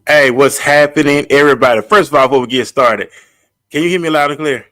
Hey, what's happening, everybody? First of all, before we get started, can you hear me loud and clear?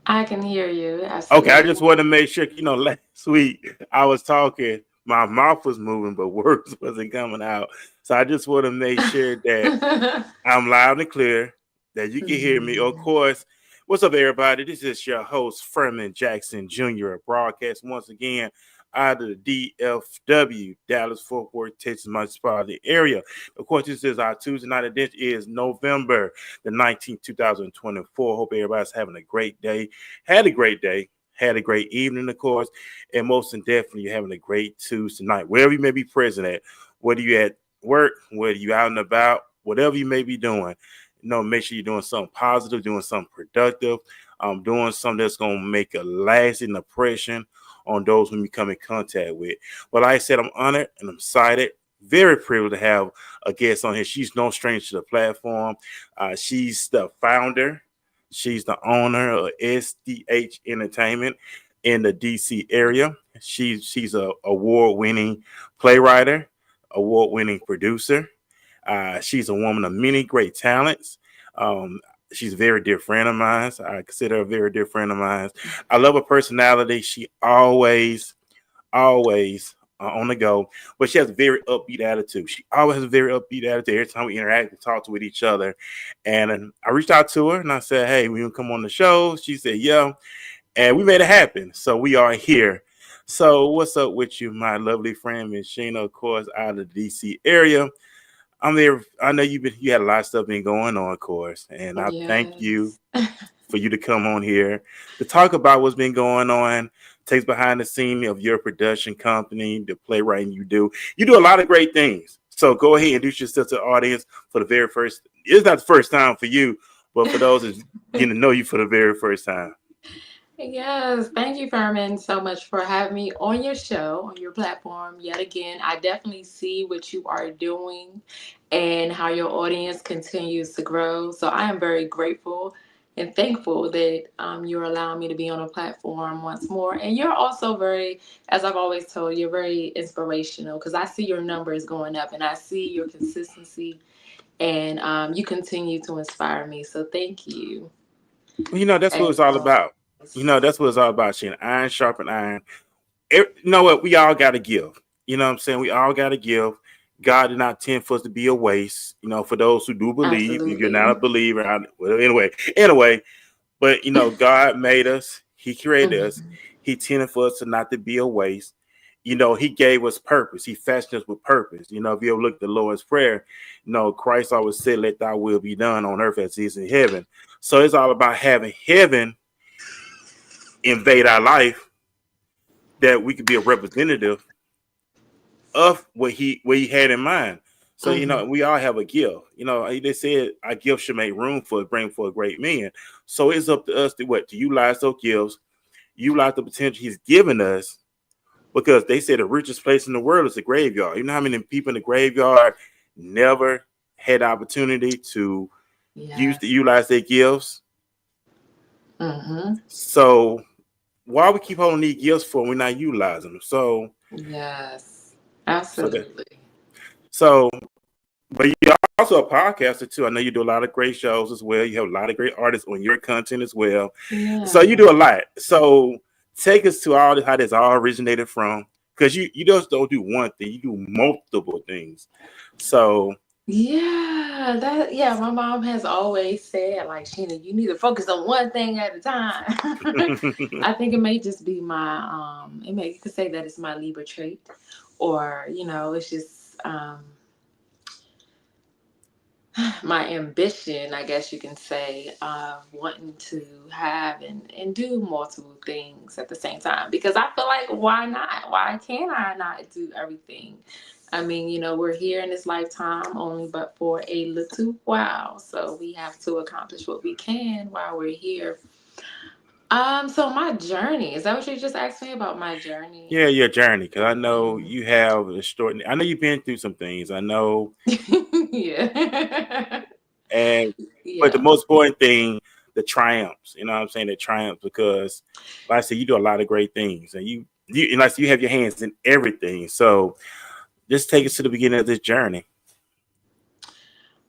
I can hear you. Okay, I Absolutely. just wanted to make sure, last week I was talking, my mouth was moving, but words wasn't coming out. So I just want to make sure that I'm loud and clear, that you can hear me. Of Mhm. course, what's up, everybody? This is your host, Furman Jackson Jr., broadcast once again out of the DFW, Dallas Fort Worth, Texas metropolitan area. Of course, this is our Tuesday night edition. It is November the 19th, 2024. Hope everybody's having a great day. Had a great day. Had a great evening, of course, and most definitely you're having a great Tuesday night, wherever you may be present at, whether you at work, whether you out and about, whatever you may be doing. Make sure you're doing something positive, doing something productive, doing something that's going to make a lasting impression on those whom you come in contact with. Well, like I said, I'm honored and I'm excited, very privileged to have a guest on here. She's no stranger to the platform. She's the founder. She's the owner of SDH Entertainment in the DC area. She's a award-winning playwright, award-winning producer. She's a woman of many great talents. Um, she's a very dear friend of mine. I consider her a very dear friend of mine. I love her personality. She always on the go, but she has a very upbeat attitude. She always has a very upbeat attitude every time we interact and talk with each other. And I reached out to her and I said, "Hey, will you come on the show?" She said, "Yeah," and we made it happen. So we are here. So what's up with you, my lovely friend, Miss Sheena, of course, out of the DC area. I'm there. I know you had a lot of stuff been going on, of course, and I thank you Yes. for you to come on here to talk about what's been going on, takes behind the scene of your production company, the playwriting you do. You do a lot of great things. So go ahead and introduce yourself to the audience for the very first. It's not the first time for you, but for those that getting to know you for the very first time. Yes. Thank you, Furman, so much for having me on your show, on your platform yet again. I definitely see what you are doing and how your audience continues to grow. So I am very grateful and thankful that you're allowing me to be on a platform once more. And you're also very, as I've always told you, you're very inspirational because I see your numbers going up and I see your consistency and you continue to inspire me. So thank you. That's what it's As all always. about. That's what it's all about, Shane. Iron sharpen iron. You know what? We all got to give. You know what I'm saying? We all got to give. God did not intend for us to be a waste. For those who do believe, if you're not a Absolutely. believer, well, anyway, but God made us. He created us. Mhm. He intended for us to not to be a waste. He gave us purpose. He fashioned us with purpose. If you ever look at the Lord's Prayer, Christ always said, "Let Thy will be done on earth as it is in heaven." So it's all about having heaven invade our life, that we could be a representative of what he had in mind. So, we all have a gift. They said our gift should make room bring for a great man. So it's up to us to utilize those gifts, utilize the potential he's given us, because they say the richest place in the world is the graveyard. You know how many people in the graveyard never had the opportunity to utilize their gifts? Mm-hmm. So why we keep holding these gifts for when we're not utilizing them? So yes, absolutely. But you're also a podcaster too. I know you do a lot of great shows as well. You have a lot of great artists on your content as well. Yeah. So you do a lot. So take us to how this all originated from, because you just don't do one thing, you do multiple things. So my mom has always said, like, Sheena, you need to focus on one thing at a time. I think it may just be my you could say that it's my Libra trait, or it's just my ambition, I guess you can say, wanting to have and do multiple things at the same time. Because I feel like, why not? Why can I not do everything? I mean, we're here in this lifetime only but for a little while. So we have to accomplish what we can while we're here. So my journey, is that what you just asked me about, my journey? Yeah, your journey, because I know you have I know you've been through some things. I know. Yeah. But the most important thing, the triumphs. You know what I'm saying? The triumphs, because like I said, you do a lot of great things, and you have your hands in everything. So just take us to the beginning of this journey.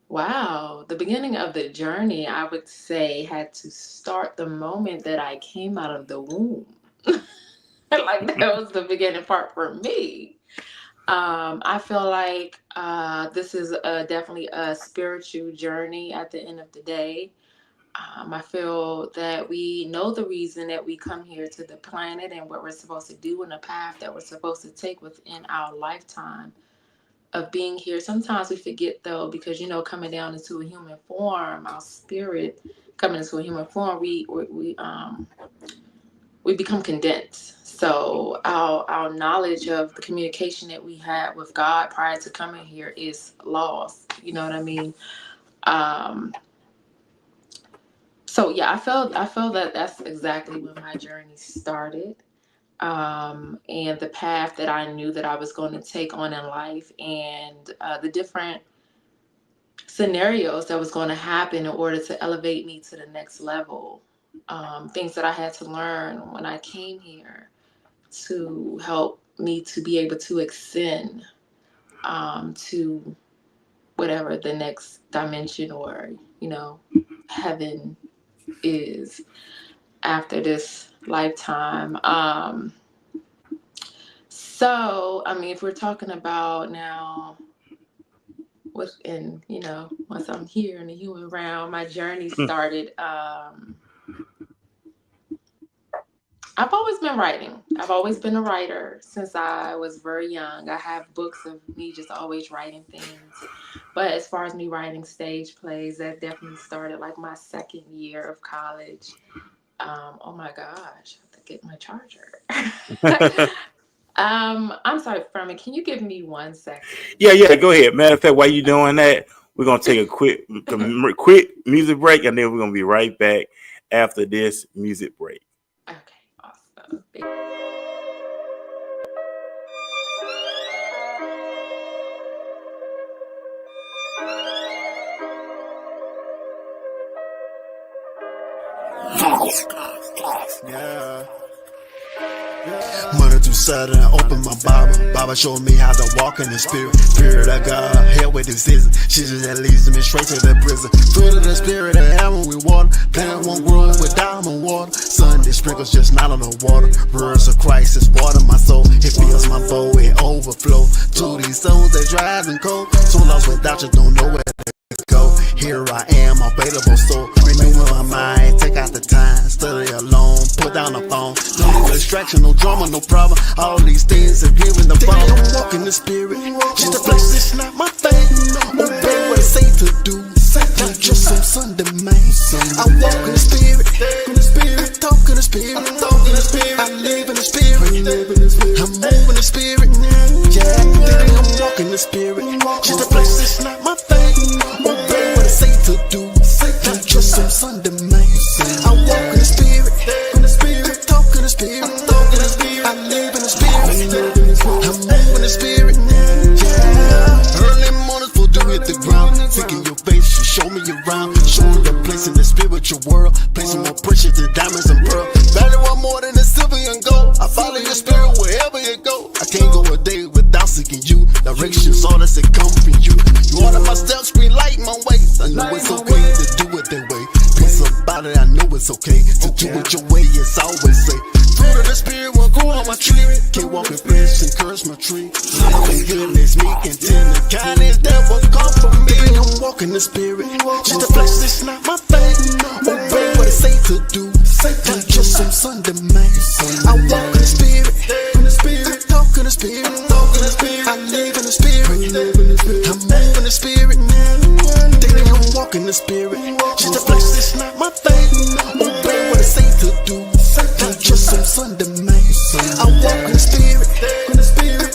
Wow. The beginning of the journey, I would say, had to start the moment that I came out of the womb. Like, that was the beginning part for me. I feel like this is definitely a spiritual journey at the end of the day. I feel that we know the reason that we come here to the planet and what we're supposed to do and the path that we're supposed to take within our lifetime of being here. Sometimes we forget, though, because coming down into a human form, our spirit coming into a human form, we become condensed. So our knowledge of the communication that we had with God prior to coming here is lost. You know what I mean? So yeah, I felt that that's exactly when my journey started. And the path that I knew that I was going to take on in life, and the different scenarios that was going to happen in order to elevate me to the next level. Things that I had to learn when I came here to help me to be able to ascend to whatever the next dimension or, heaven is after this lifetime. So, I mean, if we're talking about now, once I'm here in the human realm, my journey started. I've always been writing. I've always been a writer since I was very young. I have books of me just always writing things. But as far as me writing stage plays, that definitely started like my second year of college. Oh my gosh, I have to get my charger. I'm sorry, Furman, can you give me 1 second? Yeah, go ahead. Matter of fact, while you're doing that, we're going to take a quick music break, and then we're going to be right back after this music break. Okay, awesome. Yeah. Monday through Saturday, I open my Bible. Bible showed me how to walk in the spirit. Spirit of God, hell with decision. Shit that leads me straight to the prison. Fruit of the spirit, the air when we water. Plant won't grow with diamond water. Sunday sprinkles just not on the water. Words of Christ is water my soul. It fills my bowl, it overflow. To these souls that dry and cold. So lost without you, don't know where to go. Here I am, available, so renewing my mind. Take out the time, study alone. Put down the phone. No distraction, no drama, no problem. All these things are given the phone. I'm walking the spirit. Just a place that's not my thing. Obey what I say to do. Not just some Sunday man. I walk in the spirit. I talk in the spirit. I live in the spirit. I'm moving the spirit. Yeah, I'm walking the spirit. Just a place that's Sunday, man. I walk in the spirit, talk in the spirit, I live in the spirit, I move in the spirit, yeah. Early mornings before you hit the ground, thinking your face, you show me around, show me the place in the spiritual world, placing more precious than diamonds and pearls. Value one more than the silver and gold. I follow your spirit wherever you go. I can't go a day without seeking you. Directions all that come from you. You order my steps, green light my way. I know it's okay to do it that way. Peace about it, I know it's okay to do it your way. It's always say, fruit of the spirit will grow on my tree. Can't walk in flesh and curse my tree. Love and goodness, meek and tender kindness that will come from me. I'm walking the spirit. Just the flesh, it's not my thing. Obey what it say to do. Not just some Sunday, man. I walk in the spirit. Talk in the spirit. I live in the spirit. I move in the spirit. Daily I'm walking the spirit. Just the flesh, it's not my thing. Obey what it say to do. Not just some Sunday, man. I walk in the spirit.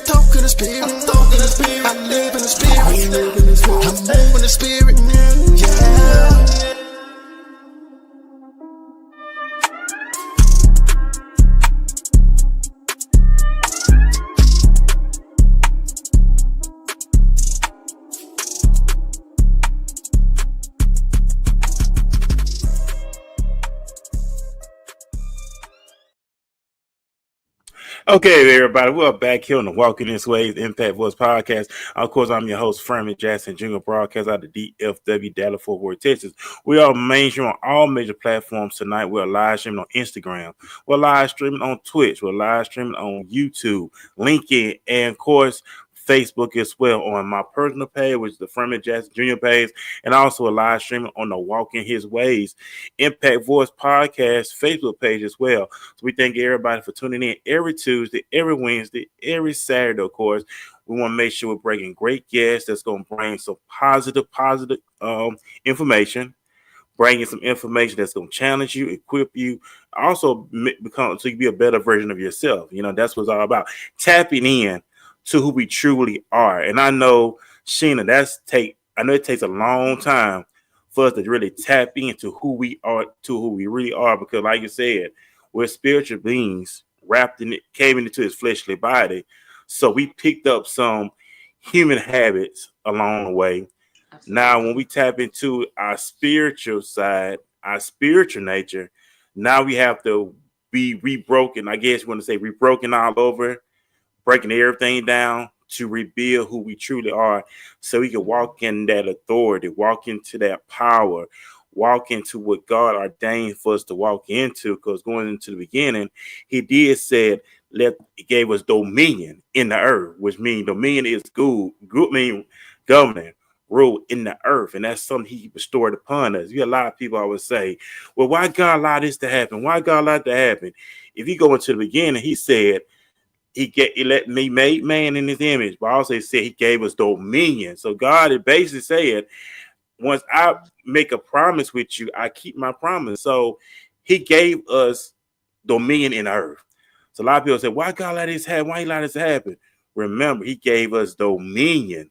Talk in the spirit. I live in the spirit. I move in the spirit. Yeah. Okay, everybody, we're back here on the Walking This Way's Impact Voice podcast. Of course, I'm your host, Furman Jackson Jr., broadcast out of DFW, Dallas, Fort Worth, Texas. We are mainstream on all major platforms tonight. We're live streaming on Instagram. We're live streaming on Twitch. We're live streaming on YouTube, LinkedIn, and, of course, Facebook as well on my personal page, which is the Furman Jackson Jr. page, and also a live streaming on the Walking His Ways Impact Voice podcast Facebook page as well. So we thank everybody for tuning in every Tuesday, every Wednesday, every Saturday, of course. We want to make sure we're bringing great guests that's going to bring some positive information, bringing some information that's going to challenge you, equip you, also become so you can be a better version of yourself. You know, that's what it's all about. Tapping in to who we truly are. And I know, Sheena, I know it takes a long time for us to really tap into who we are, to who we really are, because like you said, we're spiritual beings wrapped in it, came into his fleshly body. So we picked up some human habits along the way. Absolutely. Now, when we tap into our spiritual side, our spiritual nature, now we have to be rebroken. I guess you want to say rebroken all over, breaking everything down to reveal who we truly are, so we can walk in that authority, walk into that power, walk into what God ordained for us to walk into. Because going into the beginning, he did said, he gave us dominion in the earth, which means dominion is good mean governing, rule in the earth. And that's something he bestowed upon us. You have a lot of people always say, well, why God allowed this to happen? Why God allowed that to happen? If you go into the beginning, he said, he let me make man in his image, but also said he gave us dominion. So God had basically said, once I make a promise with you, I keep my promise. So he gave us dominion in earth. So a lot of people say, why God let this happen? Why he let this happen? Remember, he gave us dominion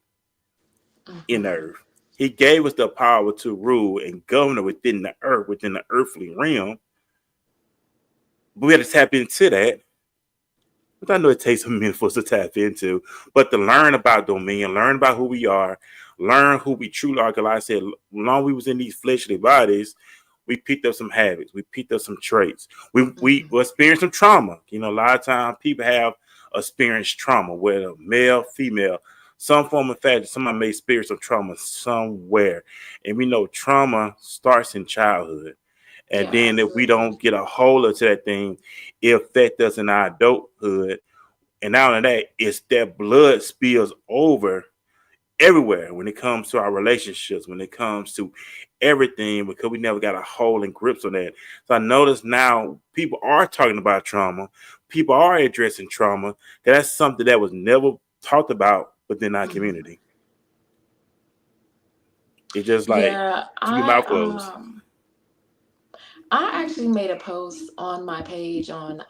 in earth. He gave us the power to rule and govern within the earth, within the earthly realm. But we had to tap into that. But I know it takes a minute for us to tap into, but to learn about dominion, learn about who we are, learn who we truly are. Because like I said, long we was in these fleshly bodies, we picked up some habits, we picked up some traits, we experienced some trauma. You know, a lot of times people have experienced trauma, whether male, female, some form of fashion. Somebody may experience some trauma somewhere, and we know trauma starts in childhood. And then if we don't get a hold of that thing, it affects us in our adulthood. And not only that, it's that blood spills over everywhere when it comes to our relationships, when it comes to everything, because we never got a hold and grips on that. So I notice now people are talking about trauma. People are addressing trauma. That's something that was never talked about within our community. It's just like, keep your mouth closed. I actually made a post on my page on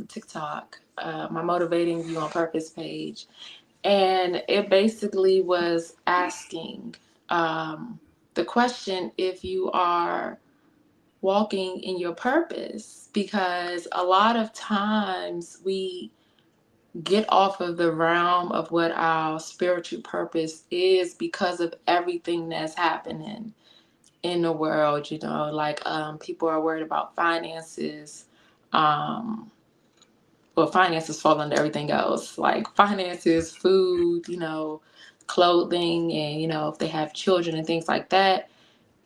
TikTok, my Motivating You on Purpose page. And it basically was asking the question, if you are walking in your purpose, because a lot of times we get off of the realm of what our spiritual purpose is because of everything that's happening in the world. Like people are worried about finances. Well, finances fall under everything else, like finances, food, clothing, and if they have children and things like that,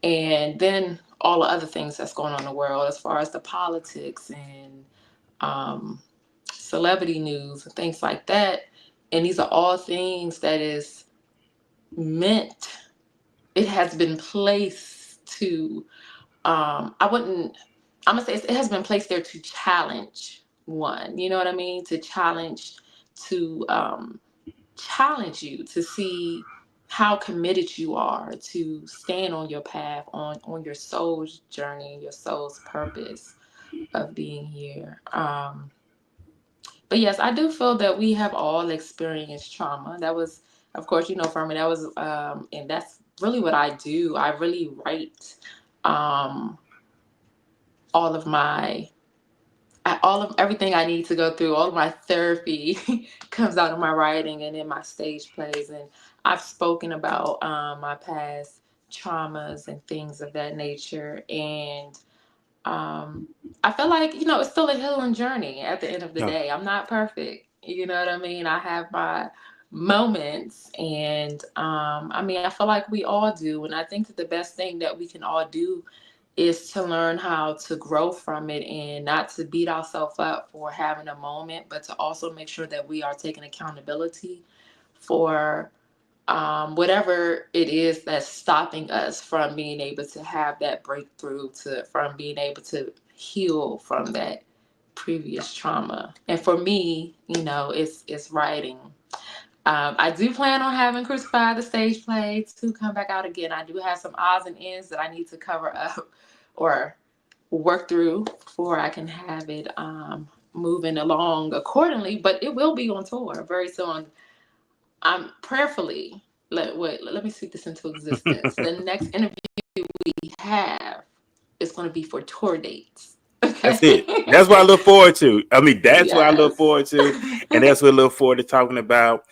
and then all the other things that's going on in the world as far as the politics and um, celebrity news and things like that. And these are all things that is meant, it has been placed to, I'm gonna say it has been placed there to challenge one, you know what I mean? To challenge you to see how committed you are to stand on your path, on your soul's journey, your soul's purpose of being here. But yes, I do feel that we have all experienced trauma. That was, of course, for me, that was, and that's really what I do. I really write all of everything I need to go through. All of my therapy comes out of my writing and in my stage plays. And I've spoken about my past traumas and things of that nature. And I feel like, it's still a healing journey at the end of the Yeah. day. I'm not perfect. You know what I mean? I have my moments, and I feel like we all do. And I think that the best thing that we can all do is to learn how to grow from it and not to beat ourselves up for having a moment, but to also make sure that we are taking accountability for whatever it is that's stopping us from being able to have that breakthrough, from being able to heal from that previous trauma. And for me, it's writing. I do plan on having Crucify the stage play to come back out again. I do have some odds and ends that I need to cover up or work through before I can have it moving along accordingly. But it will be on tour very soon. I'm prayerfully, let me speak this into existence. The next interview we have is going to be for tour dates. That's it. That's what I look forward to. I mean, that's what I look Yes. forward to, and that's what I look forward to talking about.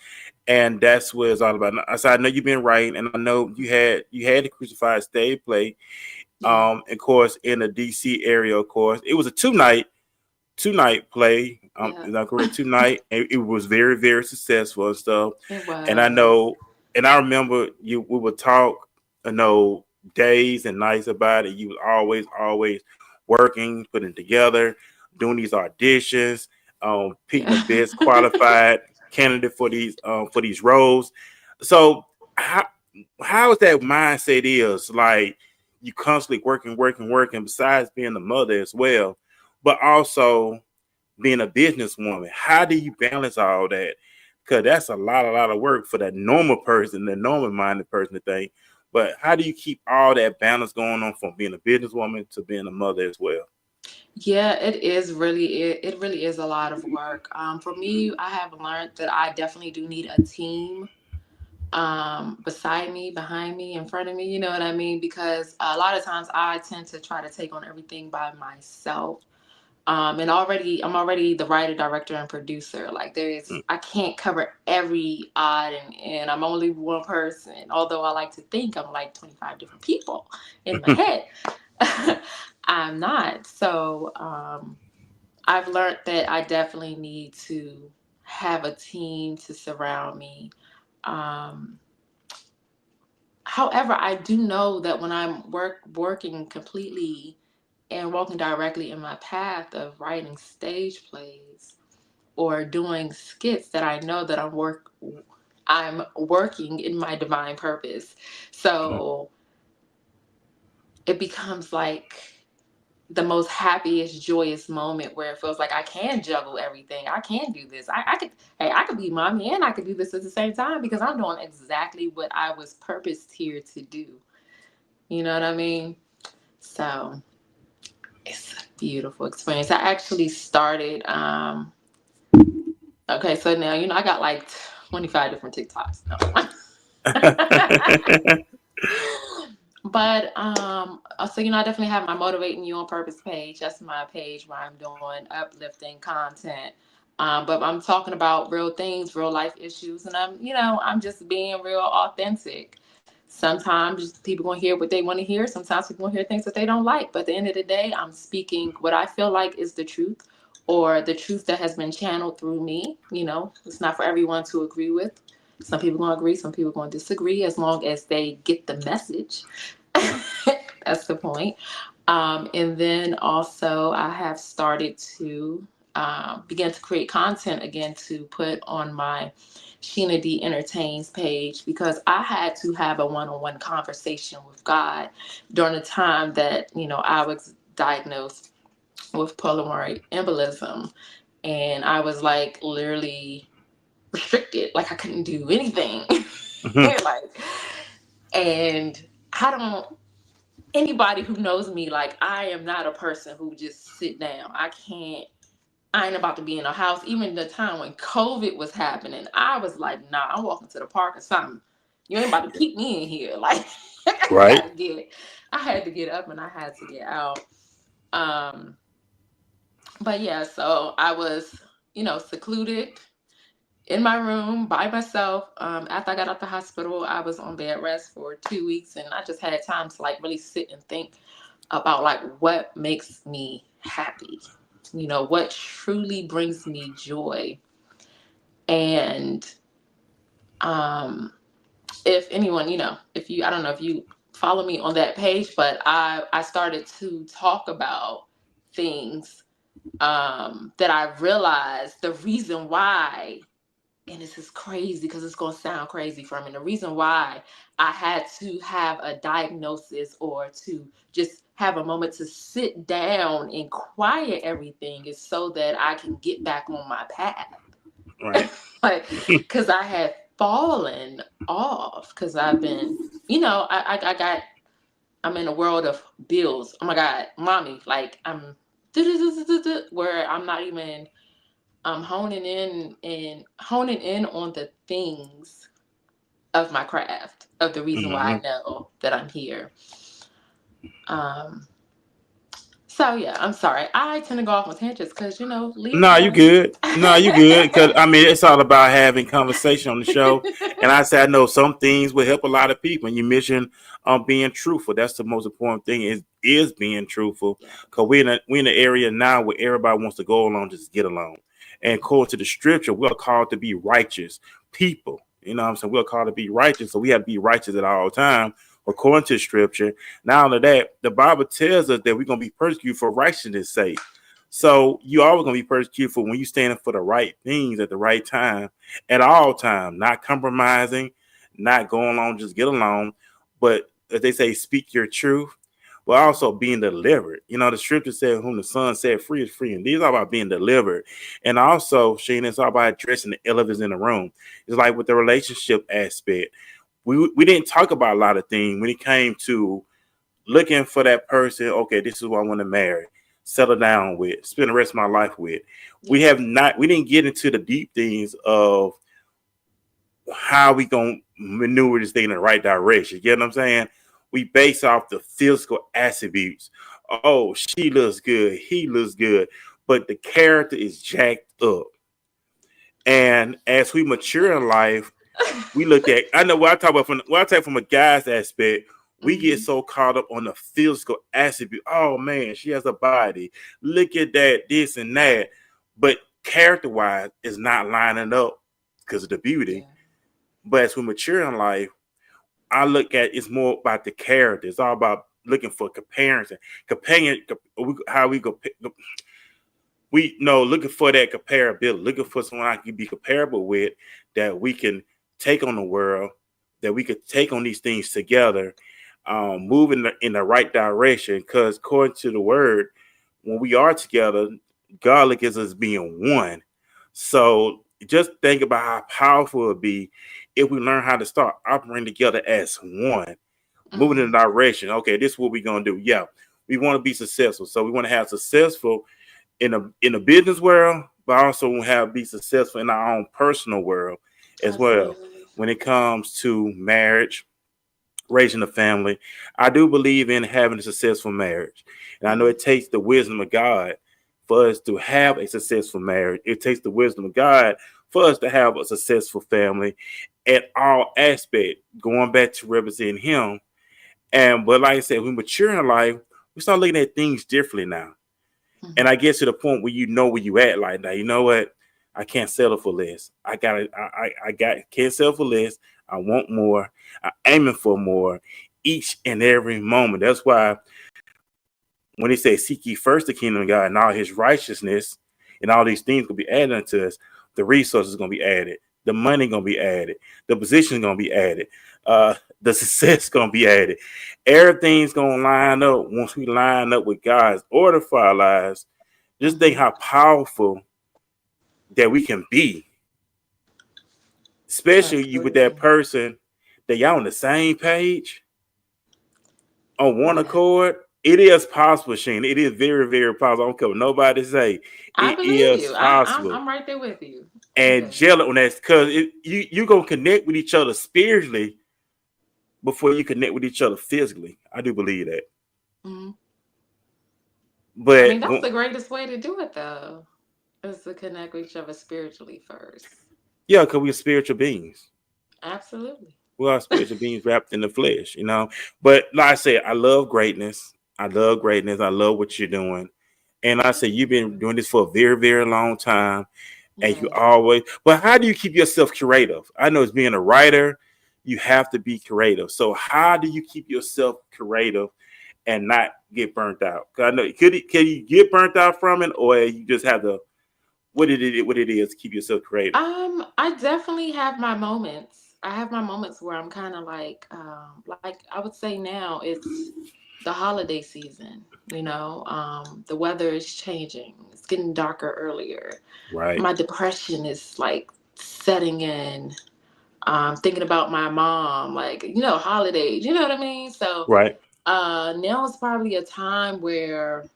And that's what it's all about. So I know you've been writing, and I know you had the Crucified stage play. Yeah. Of course, in the DC area, of course, it was a two-night play. Yeah. Is that correct? 2 night. And it was very, very successful and stuff. It was. And I know, and I remember we would talk, days and nights about it. You was always working, putting together, doing these auditions, picking the best qualified candidate for these roles. So how is that mindset is like you constantly working, besides being a mother as well, but also being a businesswoman? How do you balance all that? Because that's a lot of work for that normal person, the normal minded person to think. But how do you keep all that balance going on from being a businesswoman to being a mother as well? Yeah, it really is a lot of work. For me, I have learned that I definitely do need a team beside me, behind me, in front of me, you know what I mean? Because a lot of times I tend to try to take on everything by myself. And I'm already the writer, director, and producer. Like I can't cover every odd and I'm only one person. Although I like to think I'm like 25 different people in my head. I'm not. So I've learned that I definitely need to have a team to surround me. However, I do know that when I'm working completely and walking directly in my path of writing stage plays or doing skits, that I know that I'm working in my divine purpose. So it becomes like the most happiest, joyous moment where it feels like I can juggle everything. I can do this. I could be mommy and I could do this at the same time because I'm doing exactly what I was purposed here to do. You know what I mean? So it's a beautiful experience. I actually started, okay, so now, I got like 25 different TikToks. No. But so I definitely have my motivating you on purpose page. That's my page where I'm doing uplifting content. But I'm talking about real things, real life issues, and I'm just being real authentic. Sometimes people gonna hear what they want to hear. Sometimes people gonna hear things that they don't like. But at the end of the day, I'm speaking what I feel like is the truth, or the truth that has been channeled through me. It's not for everyone to agree with. Some people gonna agree, some people gonna disagree. As long as they get the message, that's the point. And then also, I have started to begin to create content again to put on my Sheena D Entertains page, because I had to have a one-on-one conversation with God during the time that I was diagnosed with pulmonary embolism, and I was like literally restricted, like I couldn't do anything. Like, and I don't anybody who knows me, like, I am not a person who just sit down. I ain't about to be in a house. Even the time when COVID was happening, I was like, nah, I'm walking to the park or something. You ain't about to keep me in here. Like, Right. I had to get up and I had to get out. But yeah, so I was, secluded in my room by myself. After I got out the hospital, I was on bed rest for 2 weeks, and I just had time to like really sit and think about like what makes me happy, what truly brings me joy. And if anyone, I don't know if you follow me on that page, but I started to talk about things that I realized the reason why. And this is crazy because it's going to sound crazy for me. The reason why I had to have a diagnosis or to just have a moment to sit down and quiet everything is so that I can get back on my path. Right. Like, because I had fallen off, because I've been, I'm in a world of bills. Oh my God, mommy, like I'm where I'm not even honing in on the things of my craft, of the reason why I know that I'm here. So yeah, I'm sorry. I tend to go off on tangents because leave me No, you alone. good. No, you good. Because I mean, it's all about having conversation on the show. And I know some things will help a lot of people. And you mentioned being truthful. That's the most important thing is being truthful. Because we're in an area now where everybody wants to go along, just get along. And according to the scripture, we're called to be righteous people. You know what I'm saying? We're called to be righteous. So we have to be righteous at all times, according to scripture. Not only that, the Bible tells us that we're going to be persecuted for righteousness' sake. So you always gonna be persecuted for when you standing for the right things at the right time, at all time, not compromising, not going along, just get along. But as they say, speak your truth, but also being delivered. The scripture said, "Whom the Son set free is free." And these are about being delivered, and also, Shane, it's all about addressing the elephants in the room. It's like with the relationship aspect. We didn't talk about a lot of things when it came to looking for that person. Okay, this is what I want to marry, settle down with, spend the rest of my life with. We didn't get into the deep things of how we gonna maneuver this thing in the right direction. You know what I'm saying? We base off the physical attributes. Oh, she looks good, he looks good, but the character is jacked up. And as we mature in life, we look at, I know what I talk about from a guy's aspect. We get so caught up on the physical attribute. Oh man, she has a body. Look at that, this and that. But character wise, it's not lining up because of the beauty. Yeah. But as we mature in life, I look at it's more about the character. It's all about looking for comparison, how we go. We know looking for that comparability, looking for someone I can be comparable with, that we can take on the world, that we could take on these things together, move in the right direction. Because according to the word, when we are together, God looks at us being one. So just think about how powerful it would be if we learn how to start operating together as one, moving in the direction. Okay, this is what we're gonna do. Yeah, we want to be successful, so we want to have successful in a business world, but also have be successful in our own personal world as well. Absolutely. When it comes to marriage, raising a family. I do believe in having a successful marriage. And I know it takes the wisdom of God for us to have a successful marriage. It takes the wisdom of God for us to have a successful family at all aspects, going back to representing Him. And but like I said, we mature in life, we start looking at things differently now. Mhm. And I get to the point where you know where you at. Like now, you know what? I can't settle for less. Can't settle for less. I want more. I'm aiming for more each and every moment. That's why when he says seek ye first the kingdom of God and all his righteousness and all these things will be added unto us, the resources gonna be added, the money gonna be added, the position gonna be added, the success gonna be added. Everything's gonna line up once we line up with God's order for our lives. Just think how powerful that we can be, especially you with that Absolutely. person that y'all on the same page on one Yeah. accord. It is possible, Shane. It is very, very possible. I don't care what nobody say. I It believe is you. possible. I'm right there with you. And Yes. jealous on that because you gonna connect with each other spiritually before you connect with each other physically. I do believe that. Mhm. I But mean, that's the greatest way to do it, though, is to connect with each other spiritually first. yeah, because we're spiritual beings. Absolutely. We are spiritual beings wrapped in the flesh, you know. But like I said, I love greatness. I love greatness. I love what you're doing. And I say you've been doing this for a very, very long time. And you Yes. always, but how do you keep yourself creative? I know as being a writer, you have to be creative. So how do you keep yourself creative and not get burnt out? Because I know can you get burnt out from it, or you just have to what it is to keep yourself creative? I definitely have my moments. I have my moments where I'm kind of like I would say now it's the holiday season. The weather is changing. It's getting darker earlier. Right, My depression is like setting in. Thinking about my mom, like holidays. You know what I mean? So right. now is probably a time where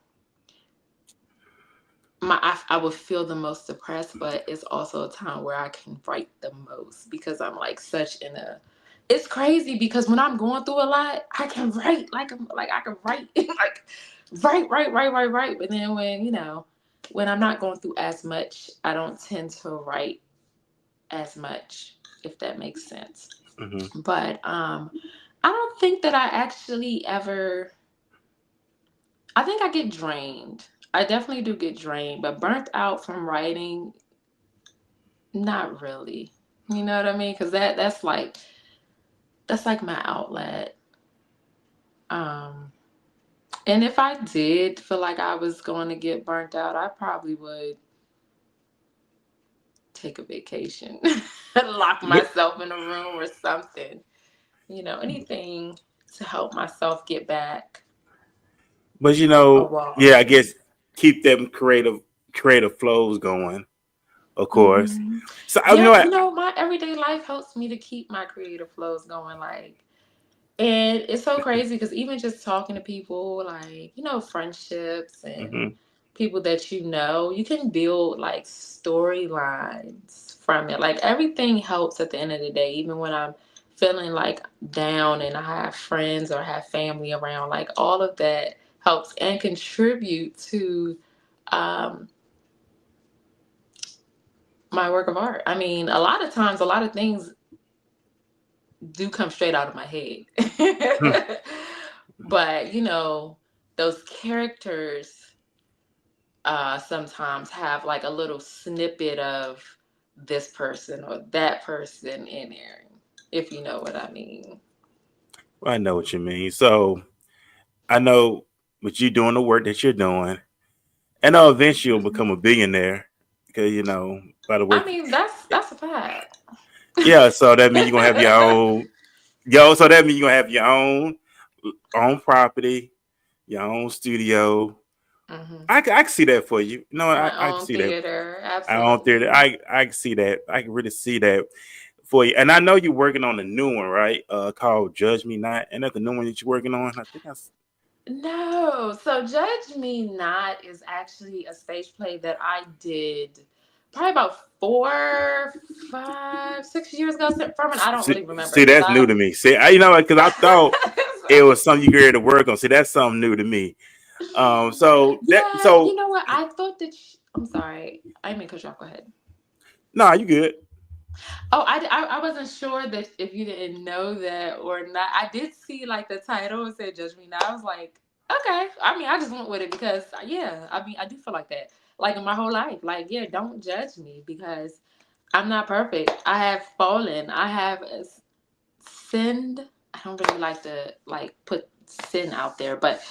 I would feel the most depressed, but it's also a time where I can write the most because I'm like such in a. It's crazy because when I'm going through a lot, I can write like I can write like write. But then when I'm not going through as much, I don't tend to write as much, if that makes sense. Hmm. But I don't think that I actually ever. I think I get drained. I definitely do get drained, but burnt out from writing, not really. You know what I mean? Because that's like my outlet. Um, and if I did feel like I was going to get burnt out, I probably would take a vacation, lock myself in a room or something. Anything to help myself get back But a yeah, I walk. guess keep them creative flows going, of course. Hmm. So Yeah, what? my everyday life helps me to keep my creative flows going. And it's so crazy because even just talking to people, friendships and Hmm. people that you can build like storylines from it. Like everything helps at the end of the day, even when I'm feeling like down and I have friends or have family around, like all of that helps and contribute to um, my work of art. I mean, a lot of times, a lot of things do come straight out of my head. But, those characters sometimes have like a little snippet of this person or that person in there, if you know what I mean. I know what you mean. So I know with you doing the work that you're doing, and know eventually you'll become a billionaire because by the I work. mean, that's a fact. Yeah, so that means you're gonna have your own. So that means you're gonna have your own property, your own studio. Hmm. I can see that for you. My I can own see that. theater, I don't there. absolutely. I can see that. I can really see that for you. And I know you're working on a new one, right? Called Judge Me Not. And that's the new one that you're working on. I think that's No, so Judge Me Not is actually a stage play that I did probably about 4, 5, 6 years ago. Furman, I don't really remember See, because that's new to me. See, you know, because I thought it was something you could to work on. See, that's something new to me. Yeah, you know what? I thought that. I'm sorry, I didn't mean to cut you off. Go ahead. Nah, you good. Oh, I wasn't sure that if you didn't know that or not. I did see like the title, it said "Judge Me Not." I was like, okay. I mean, I just went with it because yeah. I mean, I do feel like that. Like in my whole life, like yeah, don't judge me because I'm not perfect. I have fallen. I have sinned. I don't really like to like put sin out there, but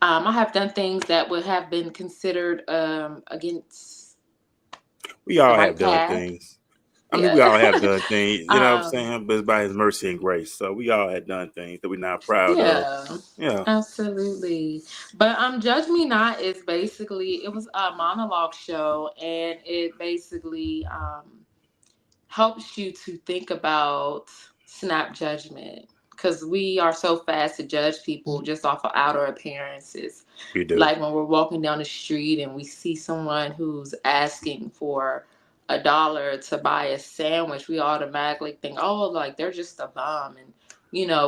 I have done things that would have been considered against We the all right have done path. things. I mean, we Yeah. all have done things, you know what I'm um, saying? But it's by his mercy and grace. So we all have done things that we're not proud of. yeah, Yeah. absolutely. But Judge Me Not is basically it was a monologue show, and it basically helps you to think about snap judgment because we are so fast to judge people just off of outer appearances. We do. Like when we're walking down the street and we see someone who's asking for $1 to buy a sandwich, we automatically think, oh, like they're just a bum, and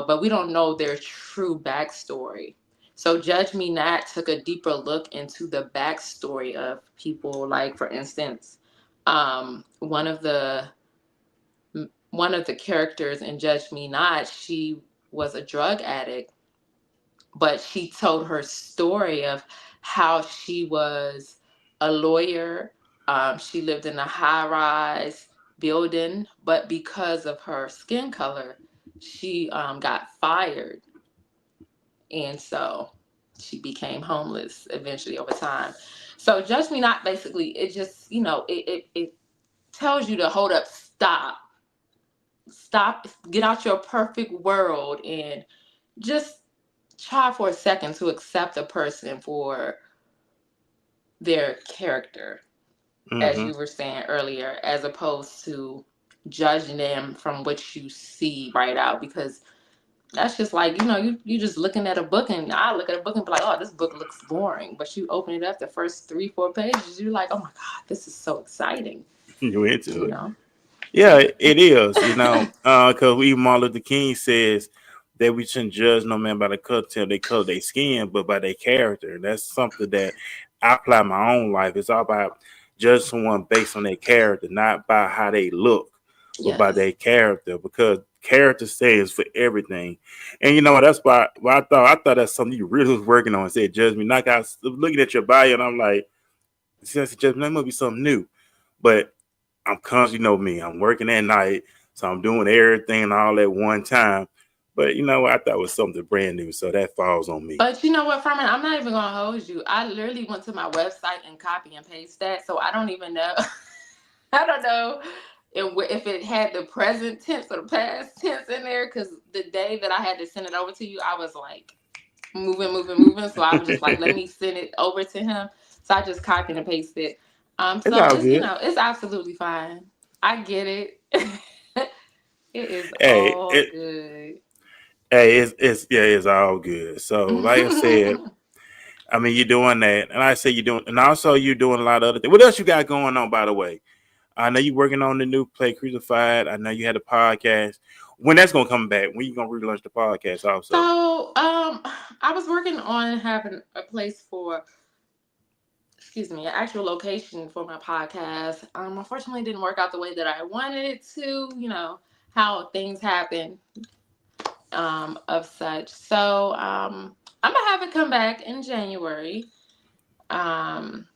but we don't know their true backstory. So Judge Me Not took a deeper look into the backstory of people. Like for instance, one of the characters in Judge Me Not, she was a drug addict, but she told her story of how she was a lawyer. She lived in a high rise building, but because of her skin color, she got fired. And so she became homeless eventually over time. So Judge Me Not basically, it just, it tells you to hold up, stop, get out your perfect world and just try for a second to accept a person for their character, as Mm-hmm. you were saying earlier, as opposed to judging them from what you see right out. Because that's just like, you just looking at a book, and I look at a book and be like, oh, this book looks boring. But you open it up, the first 3-4 pages, you're like, oh my God, this is so exciting. You into You it. know? Yeah, it is, because even Martin Luther King says that we shouldn't judge no man by the color their skin, but by their character. And that's something that I apply in my own life. It's all about judge someone based on their character, not by how they look, but by Yes. their character, because character stands for everything. And you know that's why I thought that's something you really was working on. Said judge me, like I was looking at your bio, and I'm like, since judgment, that must be something new, but I'm constantly, me. I'm working at night, so I'm doing everything all at one time. But I thought it was something brand new, so that falls on me. But you know what, Furman? I'm not even gonna hold you. I literally went to my website and copy and paste that, so I don't even know. I don't know if it had the present tense or the past tense in there. Because the day that I had to send it over to you, I was like moving, moving, moving. So I was just like, let me send it over to him. So I just copied and pasted it. It's So all it's good. it's absolutely fine. I get it. It is Hey, all it, good. hey, it's yeah, it's all good. So, like I said, I mean, you're doing that, and I say you're doing, and also you're doing a lot of other things. What else you got going on, by the way? I know you're working on the new play, Crucified. I know you had a podcast. When that's gonna come back? When you gonna relaunch the podcast? Also, So, I was working on having a place for, excuse me, an actual location for my podcast. Unfortunately, it didn't work out the way that I wanted it to. How things happen, of such. So, I'm gonna have it come back in January. Um,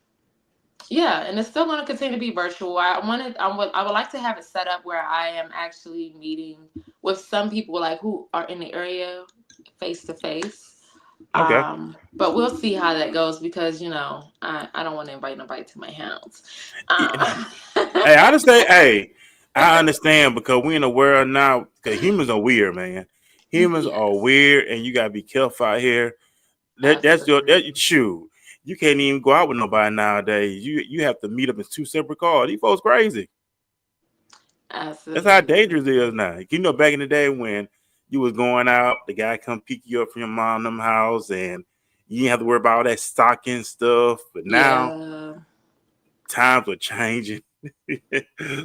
yeah, and it's still gonna continue to be virtual. I would like to have it set up where I am actually meeting with some people like who are in the area face to face. okay. But we'll see how that goes because I don't want to invite nobody to my house. Yeah. Um, Hey, I understand. Hey, I understand because we in a world now. Because humans are weird, man. Humans are yes, weird, and you gotta be careful out here. That's absolutely, true. You can't even go out with nobody nowadays. You have to meet up in two separate cars. These folks crazy. That's how absolutely. dangerous it is now. Back in the day when you was going out, the guy come pick you up from your mom them house, and you didn't have to worry about all that stocking stuff. But now Yeah, times are changing.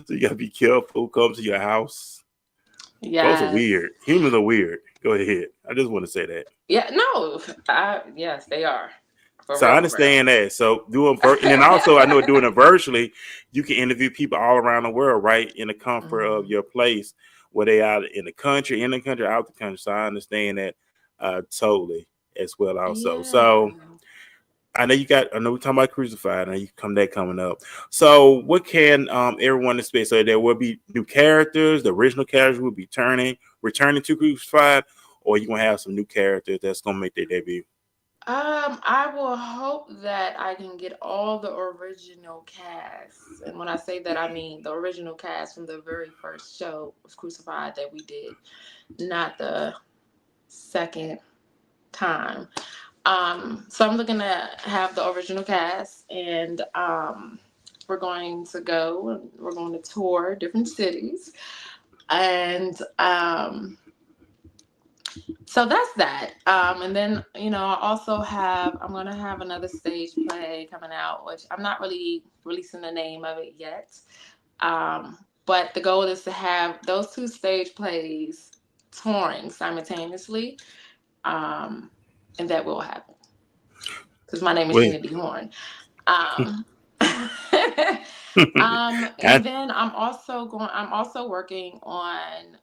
So you gotta be careful who comes to your house. Folks are Yes. weird. Humans are weird. Go ahead. I just want to say that. Yeah, no. Yes, they are. For So I real, for real. understand that. So and then also I know doing it virtually, you can interview people all around the world, right, in the comfort of your place, where they are in the country, out the country. So I understand that totally as well. Also, Yeah. so I know I know we're talking about Crucified, and you come that coming up. So what can everyone expect? So there will be new characters. The original characters will be returning to Crucified, or you gonna have some new characters that's gonna make their debut. I will hope that I can get all the original cast. And when I say that, I mean the original cast from the very first show of Crucified that we did, not the second time. So I'm looking to have the original cast, and we're going to tour different cities. And so that's that. And then, I'm going to have another stage play coming out, which I'm not really releasing the name of it yet. But the goal is to have those two stage plays touring simultaneously. And that will happen because my name is Wait. Sheena D Horne. Um, and I, then I'm also working on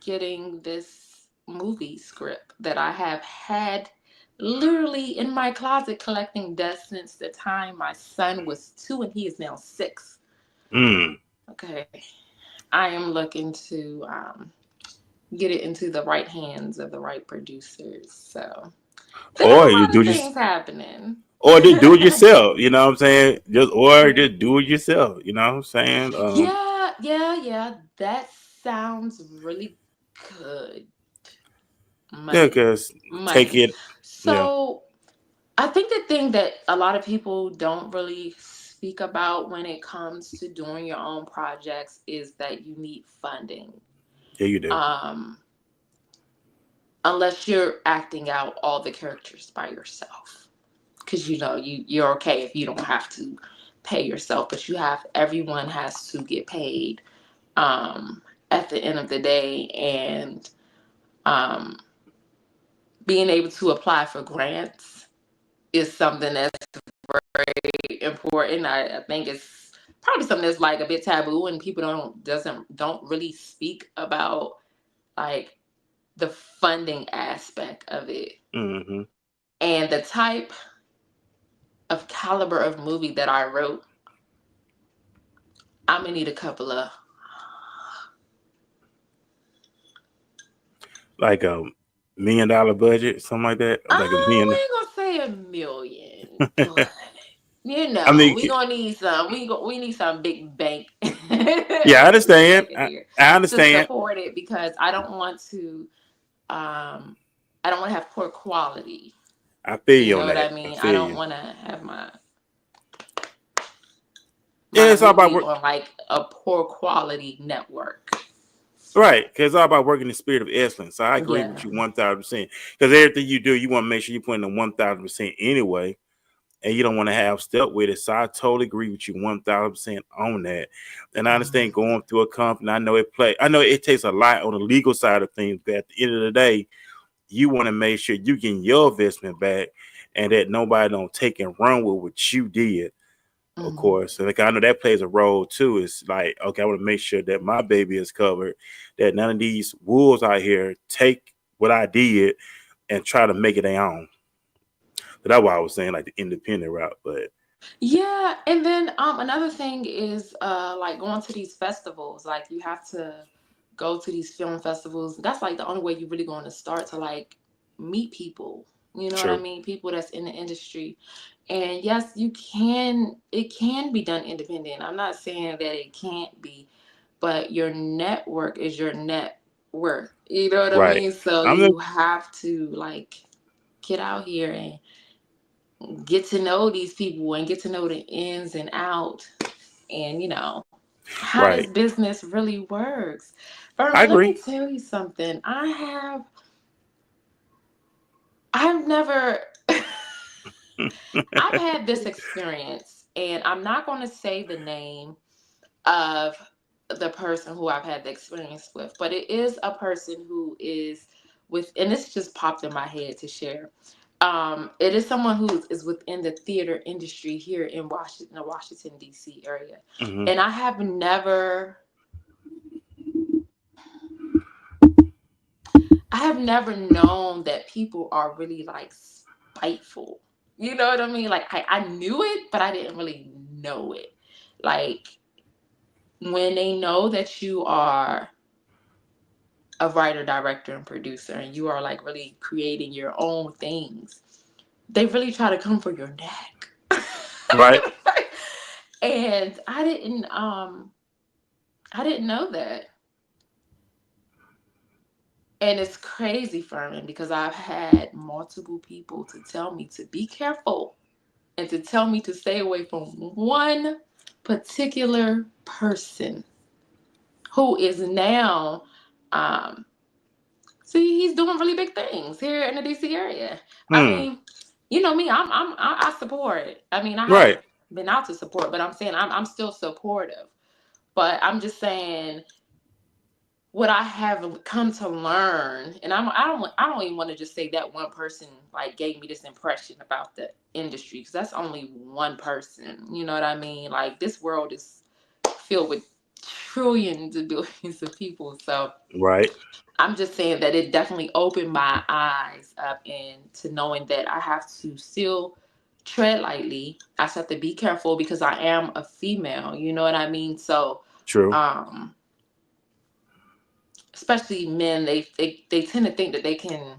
getting this movie script that I have had literally in my closet collecting dust since the time my son was 2 and he is now 6. mm, Okay. I am looking to get it into the right hands of the right producers. So there's or a you lot do of just things happening. or just do it yourself. You know what I'm saying? Just do it yourself. You know what I'm saying? Yeah. That sounds really good. Yeah, Money. cause take Money. it. Yeah, So I think the thing that a lot of people don't really speak about when it comes to doing your own projects is that you need funding. yeah, you do. Um, Unless you're acting out all the characters by yourself. Because you're okay if you don't have to pay yourself, but everyone has to get paid at the end of the day. And um, being able to apply for grants is something that's very important. I think it's probably something that's like a bit taboo, and people don't really speak about like the funding aspect of it Hmm. and the type of caliber of movie that I wrote. I'm gonna need a couple of Like $1 million budget, something like that. Like a we million. ain't gonna say a million, but I mean, we gonna need some. We need some big bank yeah, I understand. in here I to understand. support it because I don't want to have poor quality. I feel You you know on what I that. I mean? I feel don't you. want to have Yeah, my it's all about movie work. on like a poor quality network. Right, because it's all about working in the spirit of excellence. So I agree with Yeah. you 1,000%. Because everything you do, you want to make sure you put in the 1,000% anyway, and you don't want to have step with it. So I totally agree with you 1,000% on that. And I understand going through a company. I know it takes a lot on the legal side of things, but at the end of the day, you want to make sure you get your investment back, and that nobody don't take and run with what you did. Of Mhm. course, and like I know that plays a role too. It's like, okay, I want to make sure that my baby is covered, that none of these wolves out here take what I did and try to make it their own. So that's why I was saying like the independent route. But Yeah, and then another thing is like going to these festivals. Like you have to go to these film festivals. That's like the only way you're really going to start to like meet people. You know what I true, mean? People that's in the industry. And yes, it can be done independent. I'm not saying that it can't be, but your network is your net worth. You know what I right? mean? So I'm the you have to like get out here and get to know these people and get to know the ins and out and how this right. business really works. I Vernon, let me agree. tell you something. I've never I've had this experience and I'm not going to say the name of the person who I've had the experience with, but it is a person who is with, and this just popped in my head to share. It is someone who is within the theater industry here in Washington, the Washington D.C. area, Mm-hmm. and I have never known that people are really like spiteful. You know what I mean? Like I knew it, but I didn't really know it. Like when they know that you are a writer, director, and producer, and you are like really creating your own things, they really try to come for your neck. Right. And I didn't know that. And it's crazy, Furman, because I've had multiple people to tell me to be careful and to tell me to stay away from one particular person who is now, um, see, he's doing really big things here in the DC area. I Hmm. mean, you know me, I support. I mean, I Right. haven't been out to support, but I'm saying I'm still supportive. But I'm just saying what I have come to learn, and I don't even want to just say that one person like gave me this impression about the industry, because that's only one person. You know what I mean? Like this world is filled with trillions and billions of people. So Right. I'm just saying that it definitely opened my eyes up into knowing that I have to still tread lightly. I just have to be careful because I am a female. You know what I mean? So True. um especially men, they tend to think that they can,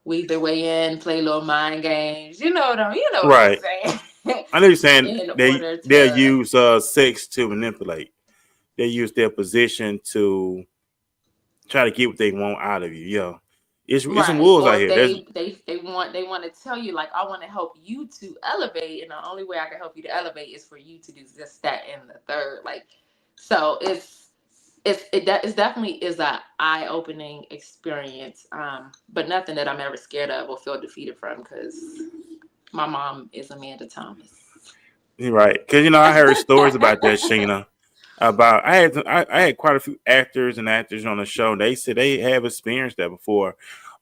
weave their way in, play little mind games. You know what I'm Right. saying? I know you're saying In they order they'll to, use sex to manipulate. They use their position to try to get what they want out of you. Yeah, it's some right, wolves out or here. There's they want to tell you like, I want to help you to elevate, and the only way I can help you to elevate is for you to do this, that, and the third. Like, so it's definitely is a eye opening experience, but nothing that I'm ever scared of or feel defeated from, because my mom is Amanda Thomas. You're right, because I heard stories about that, Sheena. About I had quite a few actors and actors on the show. They said they have experienced that before.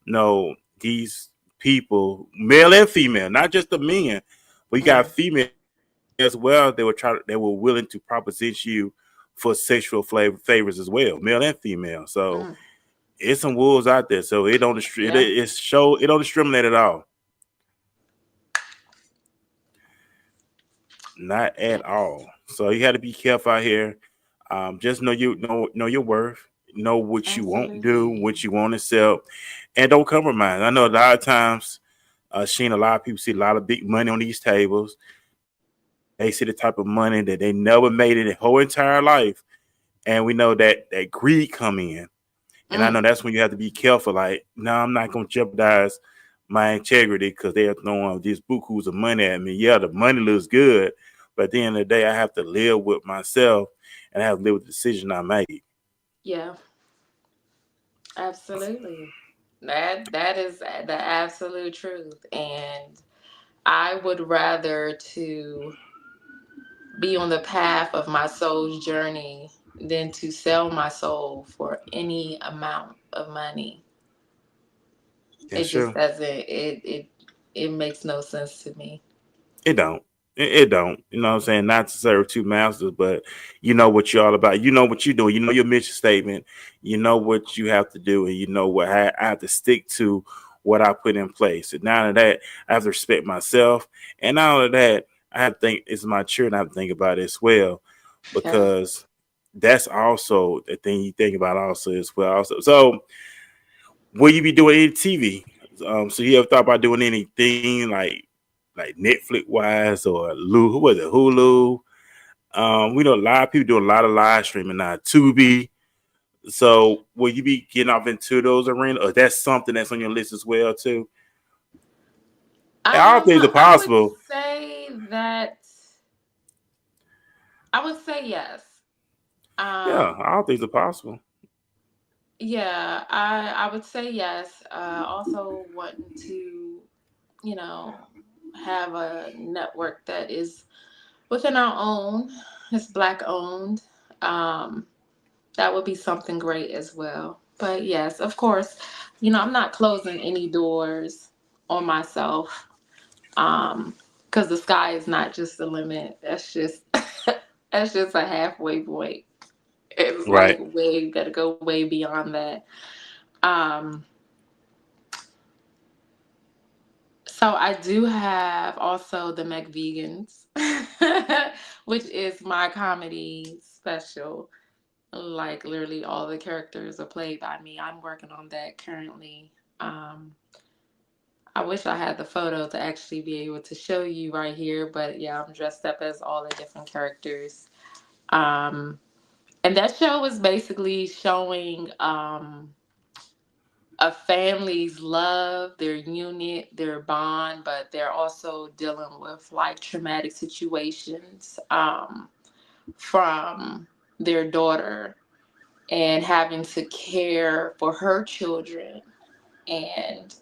No, these people, male and female, not just the men, but you got Mm, female as well. They were willing to proposition you for sexual favors as well, male and female. So mm, it's some wolves out there. So yeah, it don't discriminate at all. Not yeah, at all. So you got to be careful out here. Just know your worth. Know what you won't do, absolutely. what you won't accept, and don't compromise. I know a lot of times, seeing a lot of people see a lot of big money on these tables. They see the type of money that they never made in their whole entire life, and we know that greed come in. And I Mm, know that's when you have to be careful. Like, no, I'm not going to jeopardize my integrity because they're throwing these bukus of money at me. Yeah, the money looks good, but at the end of the day, I have to live with myself and I have to live with the decision I made. yeah, absolutely. That is the absolute truth, and I would rather to be on the path of my soul's journey than to sell my soul for any amount of money. It That's just true. doesn't. It makes no sense to me. It don't. It don't. You know what I'm saying? Not to serve two masters, but you know what you're all about. You know what you're doing. You know your mission statement. You know what you have to do, and you know what I have to stick to what I put in place. And now that I have to respect myself, and not only that, I have to think it's my children. I have to think about it as well, Yeah. because that's also the thing you think about also as well. Also, so will you be doing any TV? So you ever thought about doing anything like Netflix wise or who was it, Hulu? We know a lot of people doing a lot of live streaming now, Tubi. So will you be getting off into those arenas, or that's something that's on your list as well too? All things are I would possible. say that I would say yes. Yeah, Um, all things are possible. yeah, I would say yes. Also wanting to, you know, have a network that is within our own. It's Black owned. Um, that would be something great as well. But yes, of course, I'm not closing any doors on myself. Because the sky is not just the limit. That's just that's just a halfway point. It's like Right. way gotta go way beyond that. Um, so I do have also the McVegans, which is my comedy special. Like literally all the characters are played by me. I'm working on that currently. Um, I wish I had the photo to actually be able to show you right here, but yeah, I'm dressed up as all the different characters. Um, and that show is basically showing a family's love, their unit, their bond, but they're also dealing with like traumatic situations from their daughter and having to care for her children. And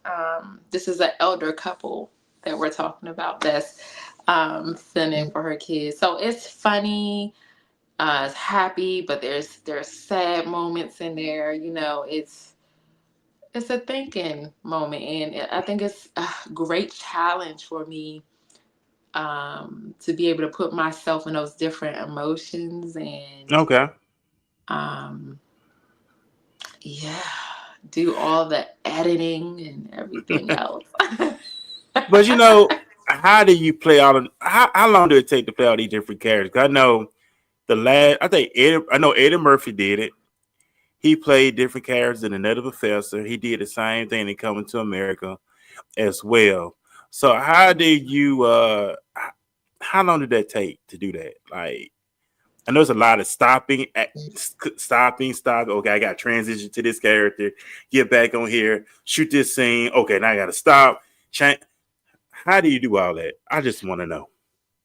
this is an elder couple that we're talking about that's sending for her kids. So it's funny, it's happy, but there's sad moments in there. It's a thinking moment, and I think it's a great challenge for me to be able to put myself in those different emotions and Okay. um, yeah, do all the editing and everything else. But how do you play out? How long did it take to play all these different characters? 'Cause I know I know Eddie Murphy did it. He played different characters in Another Professor. He did the same thing in Coming to America as well. So how did you? How long did that take to do that? Like, I know there's a lot of stopping. Okay, I got to transition to this character. Get back on here. Shoot this scene. Okay, now I got to stop. Change. How do you do all that? I just want to know.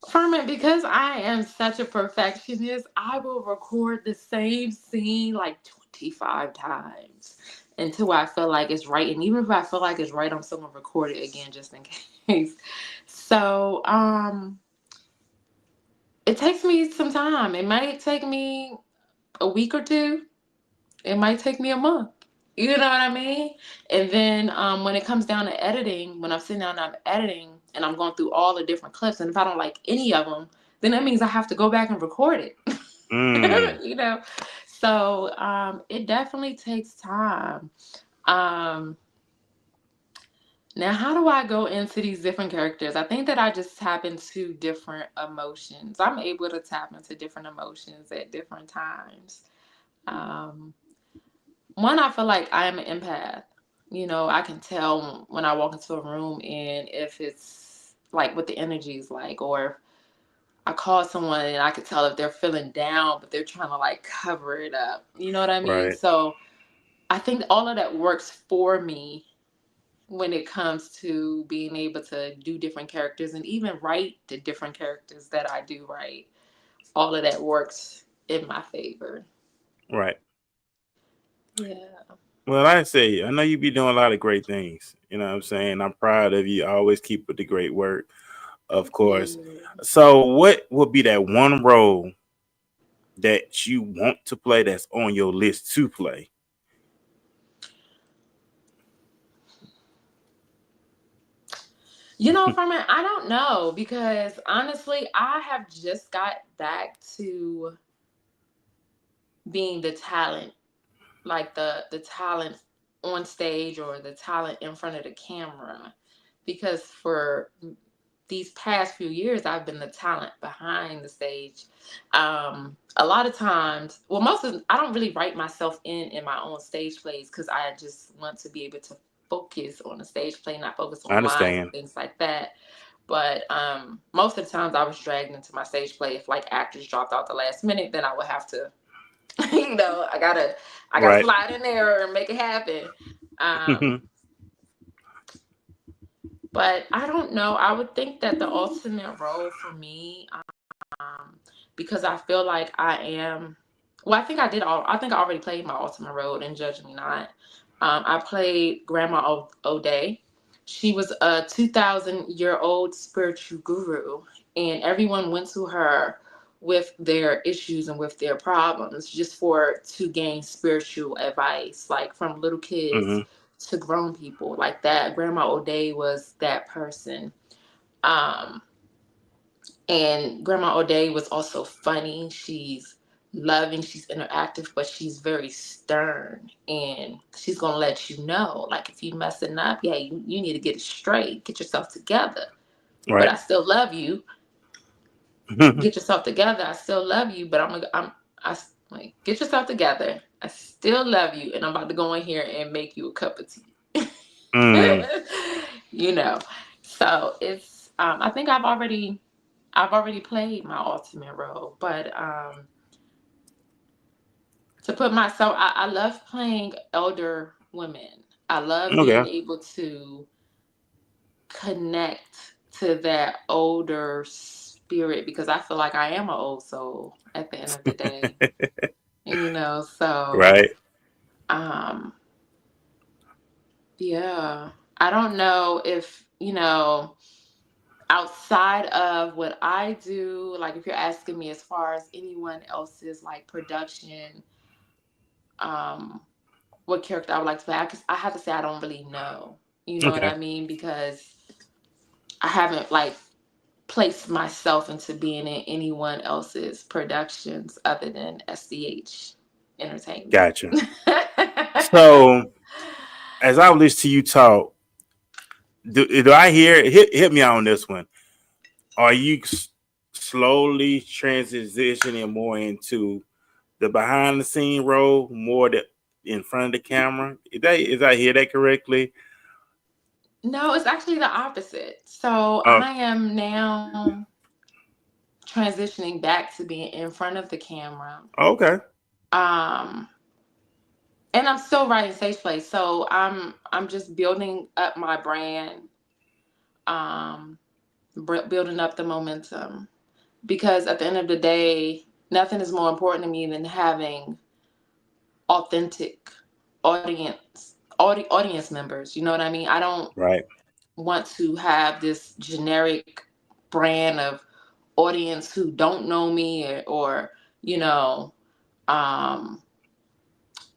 Furman, because I am such a perfectionist, I will record the same scene like 25 times until I feel like it's right. And even if I feel like it's right, I'm still gonna record it again just in case. So, it takes me some time. It might take me a week or two. It might take me a month. You know what I mean? And then when it comes down to editing, when I'm sitting down and I'm editing and I'm going through all the different clips, and if I don't like any of them, then that means I have to go back and record it. Mm, you know? So it definitely takes time. Um, Now, how do I go into these different characters? I think that I just tap into different emotions. I'm able to tap into different emotions at different times. Um, One, I feel like I am an empath. I can tell when I walk into a room and if it's like what the energy is like, or if I call someone and I can tell if they're feeling down, but they're trying to like cover it up. You know what I mean? right, So I think all of that works for me when it comes to being able to do different characters and even write the different characters that I do write. All of that works in my favor. right. Yeah. Well, like I say, I know you be doing a lot of great things. You know what I'm saying? I'm proud of you. I always keep with the great work, of course. Yeah. So, what would be that one role that you want to play that's on your list to play? Furman, I don't know because honestly, I have just got back to being the talent, like the talent on stage or the talent in front of the camera. Because for these past few years, I've been the talent behind the stage. A lot of times, well, I don't really write myself in my own stage plays because I just want to be able to focus on the stage play, not focus I on lines and understand. things like that. But most of the times I was dragged into my stage play. If like actors dropped out the last minute, then I would have to, I gotta Right. slide in there and make it happen. Um, but I don't know. I would think that the ultimate role for me, um, because I feel like I am. Well, I think I did all. I think I already played my ultimate role in Judge Me Not. I played Grandma O'Day. She was a 2,000-year-old spiritual guru, and everyone went to her with their issues and with their problems, just for to gain spiritual advice, like from little kids Mm-hmm. to grown people. Like that, Grandma O'Day was that person. Um, and Grandma O'Day was also funny. She's loving, she's interactive, but she's very stern. And she's gonna let you know, like if you messing up, yeah, you need to get it straight, get yourself together. But Right. I still love you. Get yourself together. I still love you, but I like get yourself together. I still love you, and I'm about to go in here and make you a cup of tea. Mm. You know, so it's I think I've already played my ultimate role, but to put myself, I love playing elder women. I love being Okay. able to connect to that older spirit, because I feel like I am an old soul at the end of the day. So Right. um yeah. I don't know if, outside of what I do, like if you're asking me as far as anyone else's like production, um, what character I would like to play, I have to say I don't really know. You know what Okay. I mean? Because I haven't like placed myself into being in anyone else's productions other than SDH Entertainment. Gotcha. So as I listen to you talk, do I hear hit me on this one? Are you slowly transitioning more into the behind the scene role, more the in front of the camera? Is I hear that correctly? No, it's actually the opposite. So Oh, I am now transitioning back to being in front of the camera. okay. Um, and I'm still writing stage plays. So I'm just building up my brand, um, building up the momentum. Because at the end of the day, nothing is more important to me than having authentic audience members. You know what I mean? I don't Right. want to have this generic brand of audience who don't know me, or you know um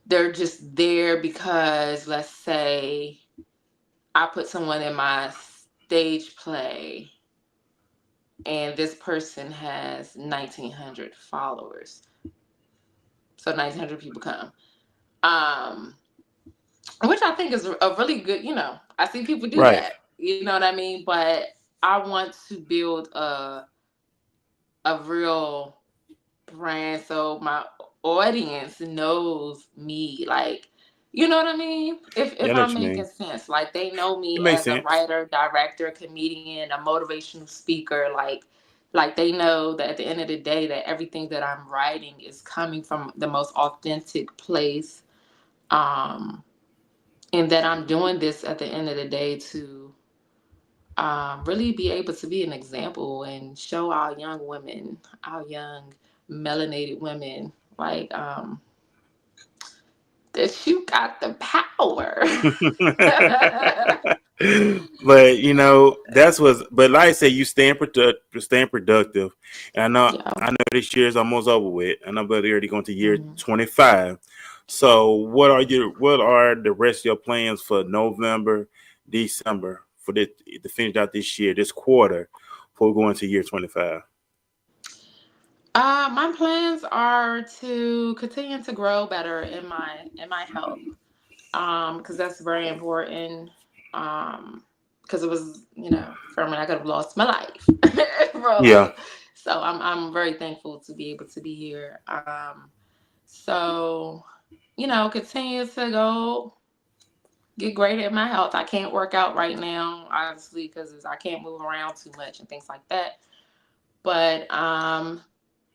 they're just there because, let's say, I put someone in my stage play and this person has 1,900 followers, so 1,900 people come, um which I think is a really good, I see people do Right. that, you know what I mean, but I want to build a real brand, so my audience knows me, like, you know what I mean, Yeah, I if know I'm what you making mean. sense, like they know It me makes as a sense. writer, director, comedian, a motivational speaker, like they know that at the end of the day that everything that I'm writing is coming from the most authentic place, um and that I'm doing this at the end of the day to really be able to be an example and show our young women, our young melanated women, like, that you got the power. But that's what's. But like I say, you staying productive. And Yeah. I know this year is almost over with. I know, but we're already going to year Mhm. 25. So what are the rest of your plans for November, December for this to finish out this year, this quarter, before we go into year 25? My plans are to continue to grow better in my health, because that's very important. Because it was, from when I could have lost my life. Yeah. So I'm very thankful to be able to be here. So, continue to go get greater at my health. I can't work out right now, obviously, because I can't move around too much and things like that. But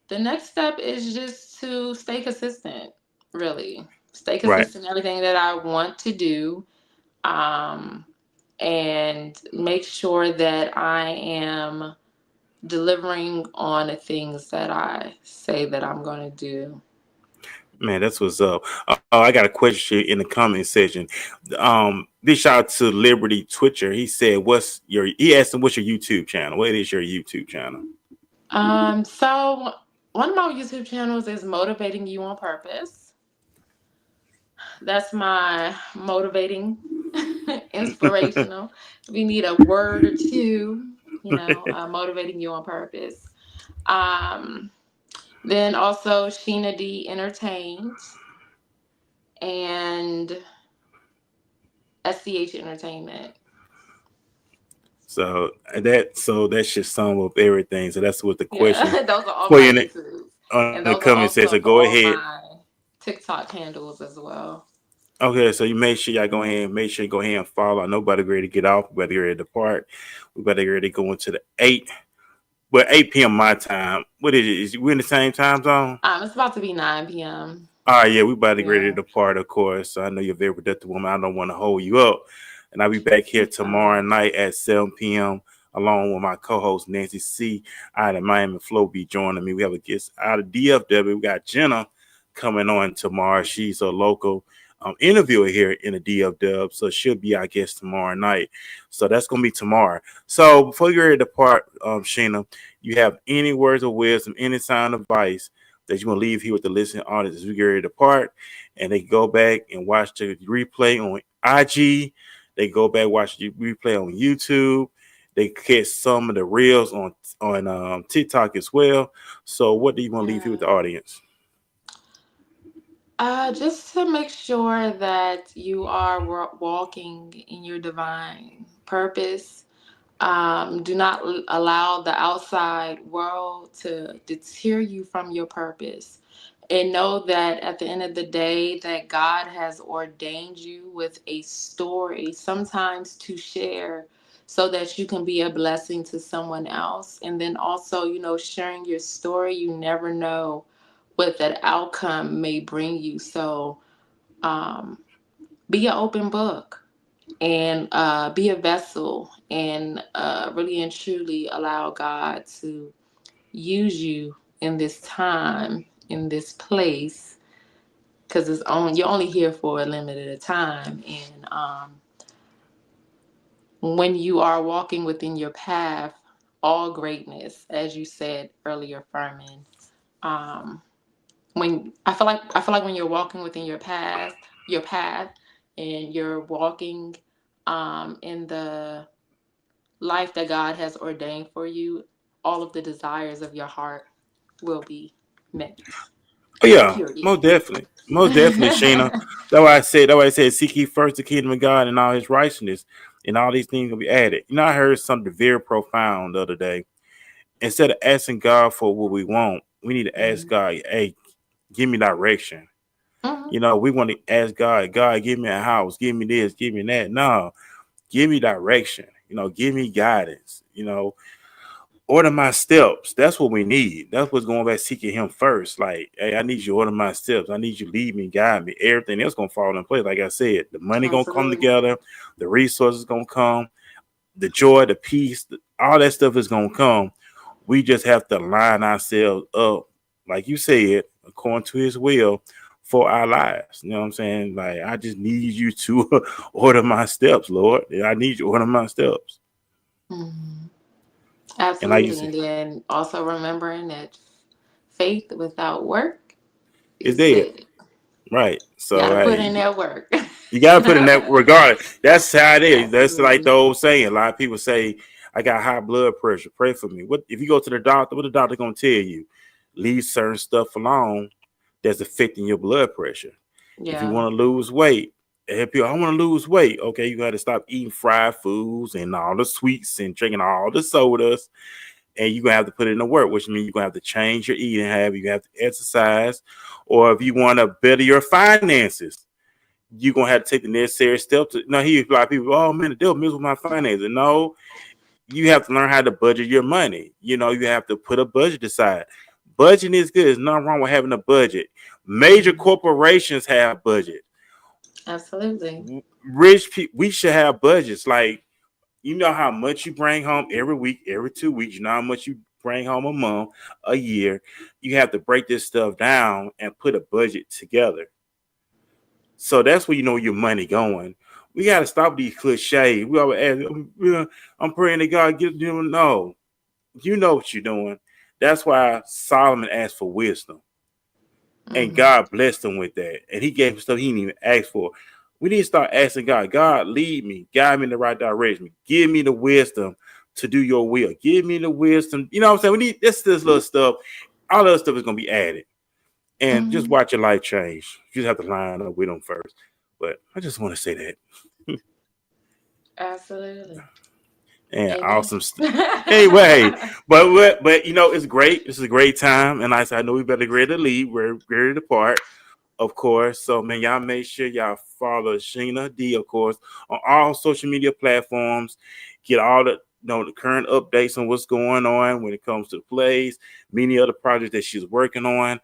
the next step is just to stay consistent, really. Stay Right. consistent in everything that I want to do. Um, and make sure that I am delivering on the things that I say that I'm going to do. Man, that's what's up. Oh, I got a question in the comment section. Big shout out to Liberty Twitcher. He said, He asked him, what's your YouTube channel? What is your YouTube channel? So One of my YouTube channels is Motivating You on Purpose. That's my motivating, inspirational. We need a word or two, motivating you on purpose. Um, then also Sheena D Entertained and SDH Entertainment. So that's just sum of everything. So that's what the question Yeah, those are all for my you YouTubes. on And the those are comment section. also Go all ahead. my TikTok handles as well. Okay, so you make sure y'all go ahead and make sure you go ahead and follow. I know about ready to get off, we better get ready to depart. We better get ready to go into the 8 p.m. my time. What is it? Is we in the same time zone? It's about to be 9 p.m. All right, yeah, we about to get ready to Yeah. depart, of course. So I know you're a very productive woman. I don't want to hold you up. And I'll be back here tomorrow night at 7 p.m. along with my co-host Nancy C. out of Miami, Flo be joining me. We have a guest out of DFW. We got Jenna coming on tomorrow. She's a local interviewer here in the DFW, so she'll be our guest tomorrow night. So that's gonna be tomorrow. So before you ready to depart, Sheena, you have any words of wisdom, any sound advice that you want to leave here with the listening audience as we get ready to depart, and they go back and watch the replay on IG. They go back watch the replay on YouTube. They catch some of the reels on TikTok as well. So, what do you want to leave here with the audience? Just to make sure that you are walking in your divine purpose. Do not allow the outside world to deter you from your purpose. And know that at the end of the day, that God has ordained you with a story, sometimes to share, so that you can be a blessing to someone else. And then also, sharing your story, you never know what that outcome may bring you. So um, be an open book and be a vessel and really and truly allow God to use you in this time, in this place, because you're only here for a limited time. And when you are walking within your path, all greatness, as you said earlier, Furman. Um, when I feel like when you're walking within your path, and you're walking in the life that God has ordained for you, all of the desires of your heart will be met. Oh yeah, Period. most definitely, Sheena. That's why I said, seek ye first the kingdom of God and all His righteousness, and all these things will be added. I heard something very profound the other day. Instead of asking God for what we want, we need to ask God, "Hey, give me direction." Mhm. We want to ask God, God, give me a house, give me this, give me that. No, give me direction. Give me guidance. Order my steps. That's what we need. That's what's going back seeking Him first. Like, hey, I need you to order my steps. I need you to lead me, guide me. Everything else gonna fall in place. Like I said, the money gonna come Absolutely. together, the resources gonna come, the joy, the peace, all that stuff is gonna come. We just have to line ourselves up, like you said, according to His will for our lives. You know what I'm saying? Like, I just need you to order my steps, Lord. I need you to order my steps. Mhm. And like you Absolutely. said, And then also remembering that faith without work it's is dead. dead. Right. You got So to put in hey, that work. you gotta put in that regard. That's how it is. That's like the Absolutely. old saying. A lot of people say, I got high blood pressure. Pray for me. What if you go to the doctor, what the doctor gonna tell you? Leave certain stuff alone that's affecting your blood pressure. If you Yeah. want to lose weight, help you. I want to lose weight. Okay, you got to stop eating fried foods and all the sweets and drinking all the sodas. And you're gonna have to put in the work, which means you're gonna have to change your eating habit. You have to exercise, or if you want to better your finances, you're gonna have to take the necessary steps. He a lot of people, oh man, the devil mess with my finances. No, you have to learn how to budget your money. You have to put a budget aside. Budgeting is good. There's nothing wrong with having a budget. Major Mhm. corporations have budget. Absolutely. Rich people, we should have budgets. Like, you know how much you bring home every week, every 2 weeks. You know how much you bring home a month, a year. You have to break this stuff down and put a budget together. So that's where you know your money going. We got to stop these cliches. We always ask, I'm praying to God get them. No, you know what you're doing. That's why Solomon asked for wisdom. And God blessed him with that. And he gave him stuff he didn't even ask for. We need to start asking God, God, lead me, guide me in the right direction. Give me the wisdom to do your will. Give me the wisdom. You know what I'm saying? We need this little stuff. All the other stuff is going to be added. And just watch your life change. You just have to line up with them first. But I just want to say that. Absolutely. And awesome stuff. Anyway, but you know, it's great. This is a great time. And I know we better grade the lead. We're ready to depart, of course. So man, y'all make sure y'all follow Sheena D, of course, on all social media platforms. Get all the the current updates on what's going on when it comes to the plays, many other projects that she's working on.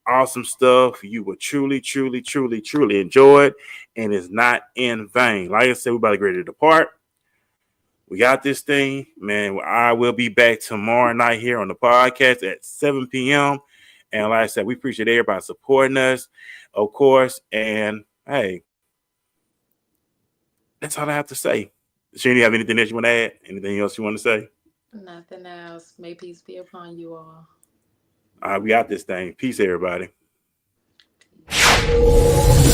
Awesome stuff. You will truly, truly, truly, truly enjoy it. And it's not in vain. Like I said, we're about to grade to depart. We got this thing, man. I will be back tomorrow night here on the podcast at 7 p.m. And like I said, we appreciate everybody supporting us, of course. And hey, that's all I have to say. Sheena, you have anything else you want to add? Anything else you want to say? Nothing else. May peace be upon you all. All right, we got this thing. Peace, everybody. Peace.